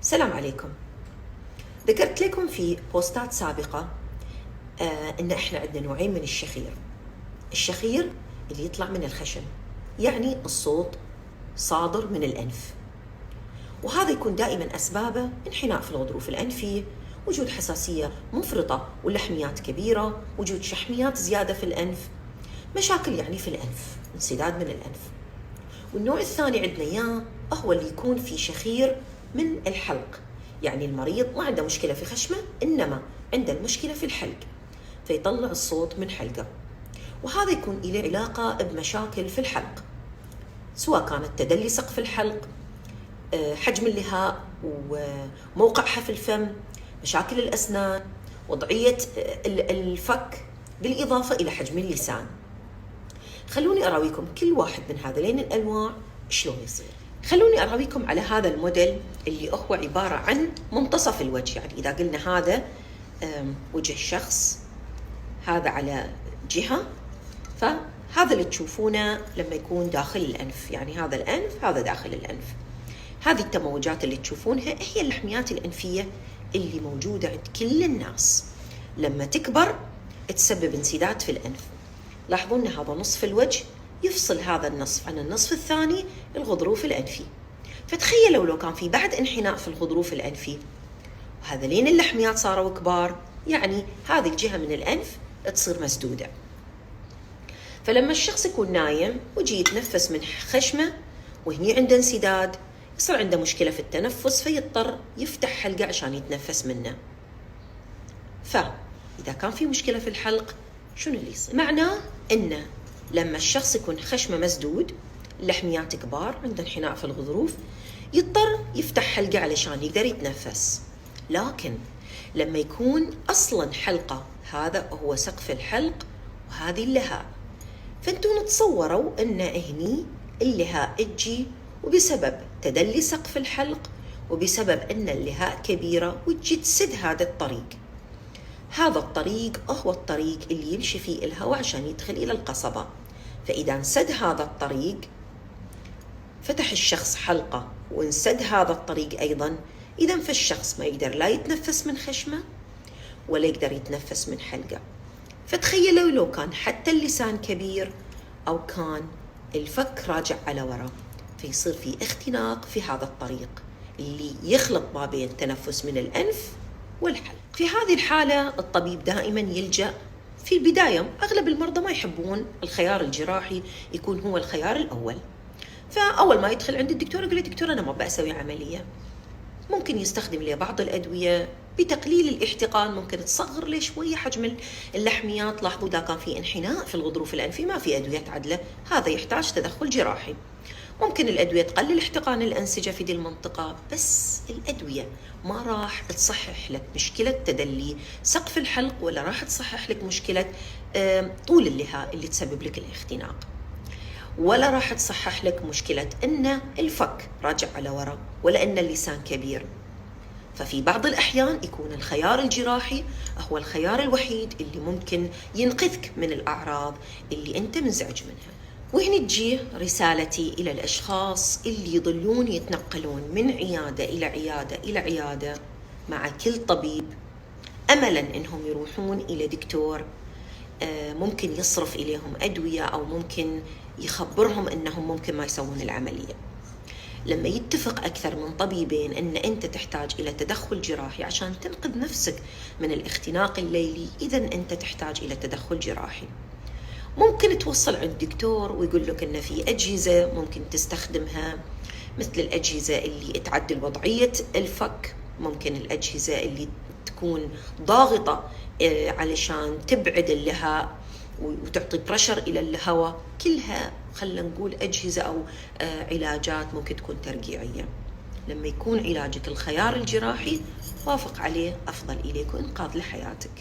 السلام عليكم. ذكرت لكم في بوستات سابقة إن إحنا عندنا نوعين من الشخير. الشخير اللي يطلع من الخشم، يعني الصوت صادر من الأنف، وهذا يكون دائما أسبابه انحناء في الغضروف الأنفي، وجود حساسية مفرطة واللحميات كبيرة، وجود شحميات زيادة في الأنف، مشاكل يعني في الأنف، انسداد من الأنف. والنوع الثاني عندنا إياه هو اللي يكون في شخير من الحلق، يعني المريض ما عنده مشكلة في خشمه إنما عنده المشكلة في الحلق، فيطلع الصوت من حلقه، وهذا يكون له علاقة بمشاكل في الحلق، سواء كانت تدلي سقف الحلق، حجم اللهاء وموقع حفل الفم، مشاكل الأسنان، وضعية الفك، بالإضافة إلى حجم اللسان. خلوني أراويكم كل واحد من هذين الأنواع شلون يصير. خلوني أراويكم على هذا الموديل اللي هو عبارة عن منتصف الوجه، يعني إذا قلنا هذا وجه شخص، هذا على جهة، فهذا اللي تشوفونه لما يكون داخل الأنف، يعني هذا الأنف، هذا داخل الأنف. هذه التموجات اللي تشوفونها هي اللحميات الأنفية اللي موجودة عند كل الناس، لما تكبر تسبب انسداد في الأنف. لاحظون هذا نصف الوجه يفصل هذا النصف عن النصف الثاني الغضروف الأنفي، فتخيلوا لو كان في بعد انحناء في الغضروف الأنفي وهذين اللحميات صاروا كبار، يعني هذه الجهة من الأنف تصير مسدودة. فلما الشخص يكون نايم ويجي يتنفس من خشمه وهني عنده انسداد، يصير عنده مشكلة في التنفس، فيضطر يفتح حلقه عشان يتنفس منه. فإذا كان في مشكلة في الحلق، شنو اللي يصير؟ معناه إنه لما الشخص يكون خشمه مسدود، اللحميات كبار، عنده انحناء في الغضروف، يضطر يفتح حلقه علشان يقدر يتنفس. لكن لما يكون أصلاً حلقه، هذا هو سقف الحلق وهذه اللهاء، فانتوا تصوروا إن هني اللهاء تجي، وبسبب تدلي سقف الحلق وبسبب إن اللهاء كبيرة وتجي تسد هذا الطريق. هذا الطريق هو الطريق اللي يمشي فيه الهواء عشان يدخل إلى القصبة، فإذا انسد هذا الطريق، فتح الشخص حلقة وانسد هذا الطريق أيضا، إذا فالشخص ما يقدر لا يتنفس من خشمه ولا يقدر يتنفس من حلقه. فتخيلوا لو كان حتى اللسان كبير أو كان الفك راجع على وراء، فيصير في اختناق في هذا الطريق اللي يخلط ما بين التنفس من الأنف والحلق. في هذه الحالة الطبيب دائما يلجأ في البداية، أغلب المرضى ما يحبون الخيار الجراحي يكون هو الخيار الأول، فأول ما يدخل عند الدكتور يقول لي دكتور أنا ما بأسوي عملية، ممكن يستخدم لي بعض الأدوية بتقليل الاحتقان، ممكن تصغر لي شوية حجم اللحميات. لاحظوا إذا كان في انحناء في الغضروف الأنفي ما في أدوية تعدله، هذا يحتاج تدخل جراحي. ممكن الأدوية تقلل احتقان الأنسجة في دي المنطقة، بس الأدوية ما راح تصحح لك مشكلة تدلي سقف الحلق، ولا راح تصحح لك مشكلة طول اللهاء اللي تسبب لك الاختناق، ولا راح تصحح لك مشكلة إن الفك راجع على وراء، ولا إن اللسان كبير. ففي بعض الأحيان يكون الخيار الجراحي هو الخيار الوحيد اللي ممكن ينقذك من الأعراض اللي أنت منزعج منها. وهنا تجي رسالتي إلى الأشخاص اللي يضلون يتنقلون من عيادة إلى عيادة إلى عيادة مع كل طبيب، أملاً إنهم يروحون إلى دكتور ممكن يصرف إليهم أدوية، أو ممكن يخبرهم إنهم ممكن ما يسوون العملية. لما يتفق أكثر من طبيبين إن أنت تحتاج إلى تدخل جراحي عشان تنقذ نفسك من الاختناق الليلي، إذن أنت تحتاج إلى تدخل جراحي. ممكن توصل عند دكتور ويقول لك إن في أجهزة ممكن تستخدمها، مثل الأجهزة اللي تعدل وضعية الفك، ممكن الأجهزة اللي تكون ضاغطة علشان تبعد اللهاء وتعطي برشر إلى الهواء. كلها خلنا نقول أجهزة أو علاجات ممكن تكون ترقيعية. لما يكون علاجك الخيار الجراحي، وافق عليه، أفضل إليك وإنقاذ لحياتك.